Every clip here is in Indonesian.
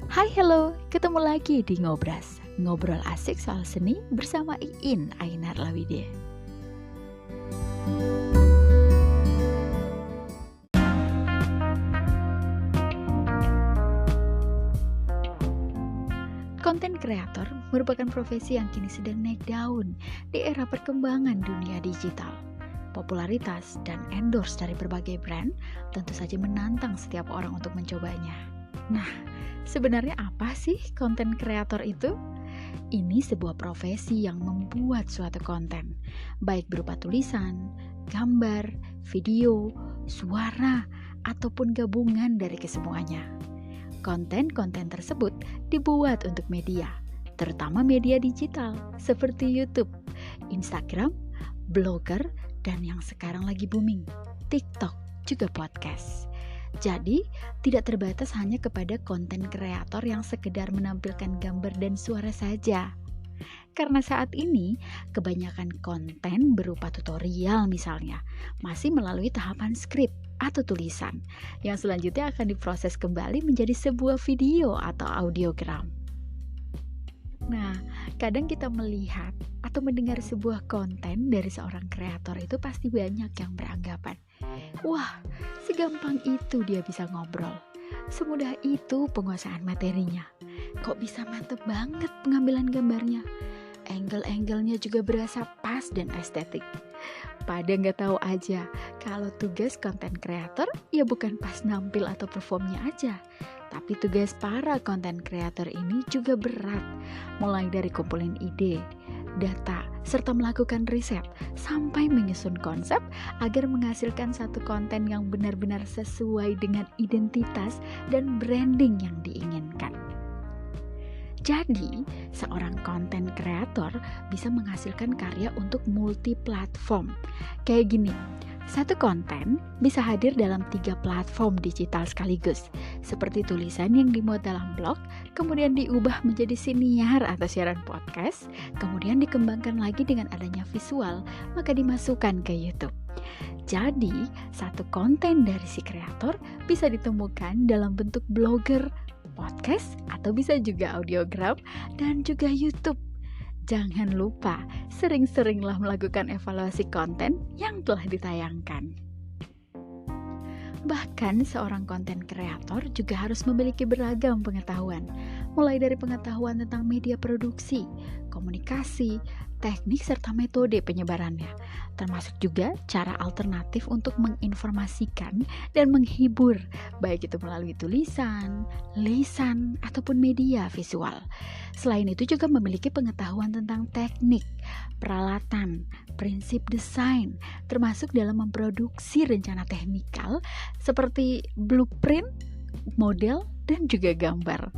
Hai hello, ketemu lagi di Ngobras. Ngobrol asik soal seni bersama Iin Ainar Lawide. Konten kreator merupakan profesi yang kini sedang naik daun di era perkembangan dunia digital. Popularitas dan endorse dari berbagai brand tentu saja menantang setiap orang untuk mencobanya. Nah, sebenarnya apa sih konten kreator itu? Ini sebuah profesi yang membuat suatu konten, baik berupa tulisan, gambar, video, suara, ataupun gabungan dari kesemuanya. Konten-konten tersebut dibuat untuk media, terutama media digital seperti YouTube, Instagram, blogger, dan yang sekarang lagi booming, TikTok, juga podcast. Jadi, tidak terbatas hanya kepada konten kreator yang sekedar menampilkan gambar dan suara saja. Karena saat ini, kebanyakan konten berupa tutorial misalnya, masih melalui tahapan skrip atau tulisan, yang selanjutnya akan diproses kembali menjadi sebuah video atau audiogram. Nah, kadang kita melihat atau mendengar sebuah konten dari seorang kreator itu pasti banyak yang beranggapan, wah, segampang itu dia bisa ngobrol, semudah itu penguasaan materinya, kok bisa mantep banget pengambilan gambarnya, angle-angle-nya juga berasa pas dan estetik. Pada nggak tahu aja kalau tugas konten kreator ya bukan pas nampil atau performnya aja, tapi tugas para konten kreator ini juga berat, mulai dari kumpulin ide, data, serta melakukan riset sampai menyusun konsep agar menghasilkan satu konten yang benar-benar sesuai dengan identitas dan branding yang diinginkan. Jadi, seorang konten kreator bisa menghasilkan karya untuk multi-platform. Kayak gini, satu konten bisa hadir dalam 3 platform digital sekaligus, seperti tulisan yang dimuat dalam blog, kemudian diubah menjadi siniar atau siaran podcast, kemudian dikembangkan lagi dengan adanya visual, maka dimasukkan ke YouTube. Jadi, satu konten dari si kreator bisa ditemukan dalam bentuk blogger, podcast, atau bisa juga audiogram dan juga YouTube. Jangan lupa, sering-seringlah melakukan evaluasi konten yang telah ditayangkan. Bahkan seorang konten kreator juga harus memiliki beragam pengetahuan, mulai dari pengetahuan tentang media produksi, komunikasi, teknik serta metode penyebarannya, termasuk juga cara alternatif untuk menginformasikan dan menghibur, baik itu melalui tulisan, lisan, ataupun media visual. Selain itu juga memiliki pengetahuan tentang teknik, peralatan, prinsip desain, termasuk dalam memproduksi rencana teknikal seperti blueprint, model, dan juga gambar.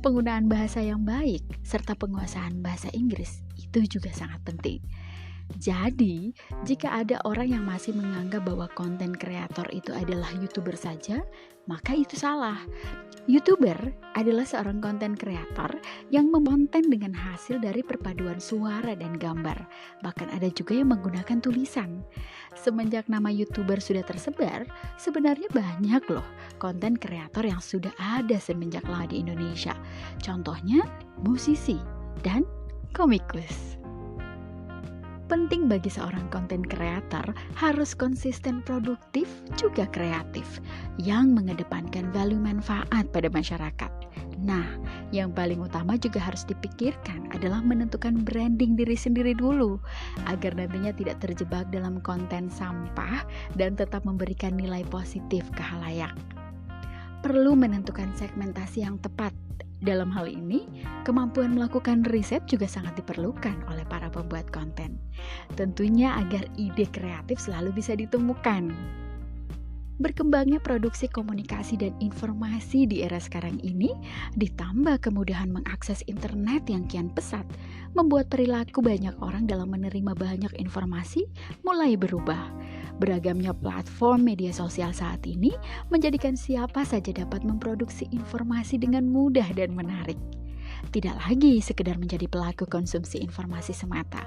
Penggunaan bahasa yang baik serta penguasaan bahasa Inggris itu juga sangat penting. Jadi, jika ada orang yang masih menganggap bahwa konten kreator itu adalah YouTuber saja, maka itu salah. YouTuber adalah seorang konten kreator yang memonten dengan hasil dari perpaduan suara dan gambar. Bahkan ada juga yang menggunakan tulisan. Semenjak nama YouTuber sudah tersebar, sebenarnya banyak loh konten kreator yang sudah ada semenjak lama di Indonesia. Contohnya musisi dan komikus. Penting bagi seorang konten kreator harus konsisten produktif juga kreatif yang mengedepankan value manfaat pada masyarakat. Nah, yang paling utama juga harus dipikirkan adalah menentukan branding diri sendiri dulu agar nantinya tidak terjebak dalam konten sampah dan tetap memberikan nilai positif ke khalayak. Perlu menentukan segmentasi yang tepat. Dalam hal ini, kemampuan melakukan riset juga sangat diperlukan oleh para pembuat konten. Tentunya agar ide kreatif selalu bisa ditemukan. Berkembangnya produksi komunikasi dan informasi di era sekarang ini, ditambah kemudahan mengakses internet yang kian pesat, membuat perilaku banyak orang dalam menerima banyak informasi mulai berubah. Beragamnya platform media sosial saat ini menjadikan siapa saja dapat memproduksi informasi dengan mudah dan menarik. Tidak lagi sekedar menjadi pelaku konsumsi informasi semata.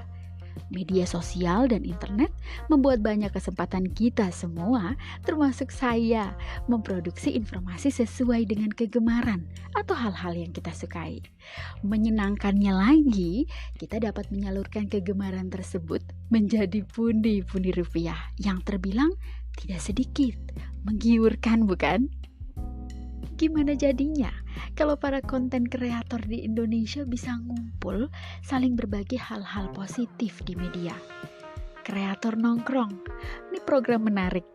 Media sosial dan internet membuat banyak kesempatan kita semua, termasuk saya, memproduksi informasi sesuai dengan kegemaran atau hal-hal yang kita sukai. Menyenangkannya lagi, kita dapat menyalurkan kegemaran tersebut menjadi pundi-pundi rupiah yang terbilang tidak sedikit. Menggiurkan, bukan? Gimana jadinya kalau para konten kreator di Indonesia bisa ngumpul, saling berbagi hal-hal positif di media? Kreator nongkrong, ini program menarik.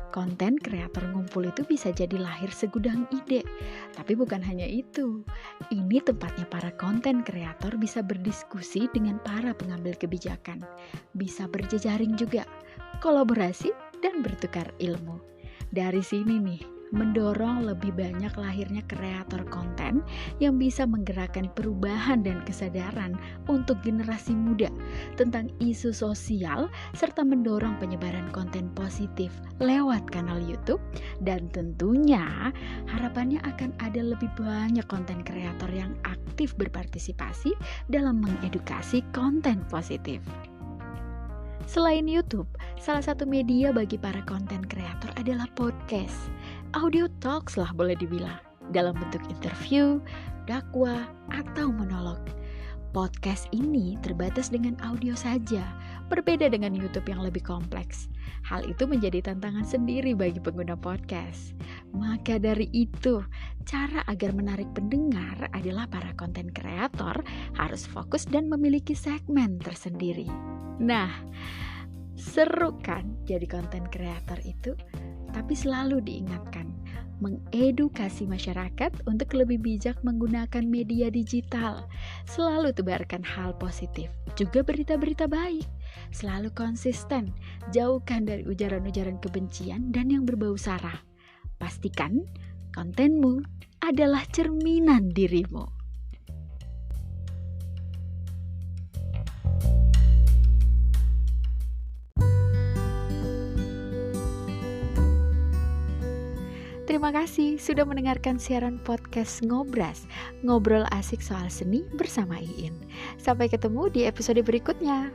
Konten kreator ngumpul itu bisa jadi lahir segudang ide. Tapi bukan hanya itu. Ini tempatnya para konten kreator bisa berdiskusi dengan para pengambil kebijakan. Bisa berjejaring juga, kolaborasi dan bertukar ilmu. Dari sini nih, mendorong lebih banyak lahirnya kreator konten yang bisa menggerakkan perubahan dan kesadaran untuk generasi muda tentang isu sosial serta mendorong penyebaran konten positif lewat kanal YouTube, dan tentunya harapannya akan ada lebih banyak konten kreator yang aktif berpartisipasi dalam mengedukasi konten positif. Selain YouTube, salah satu media bagi para konten kreator adalah podcast. Audio talks lah boleh dibilang, dalam bentuk interview, dakwah, atau monolog. Podcast ini terbatas dengan audio saja, berbeda dengan YouTube yang lebih kompleks. Hal itu menjadi tantangan sendiri bagi pengguna podcast. Maka dari itu, cara agar menarik pendengar adalah para konten kreator harus fokus dan memiliki segmen tersendiri. Nah, seru kan jadi konten kreator itu? Tapi selalu diingatkan, mengedukasi masyarakat untuk lebih bijak menggunakan media digital. Selalu tebarkan hal positif, juga berita-berita baik. Selalu konsisten, jauhkan dari ujaran-ujaran kebencian dan yang berbau sara. Pastikan kontenmu adalah cerminan dirimu. Terima kasih sudah mendengarkan siaran podcast Ngobras, ngobrol asik soal seni bersama Iin. Sampai ketemu di episode berikutnya.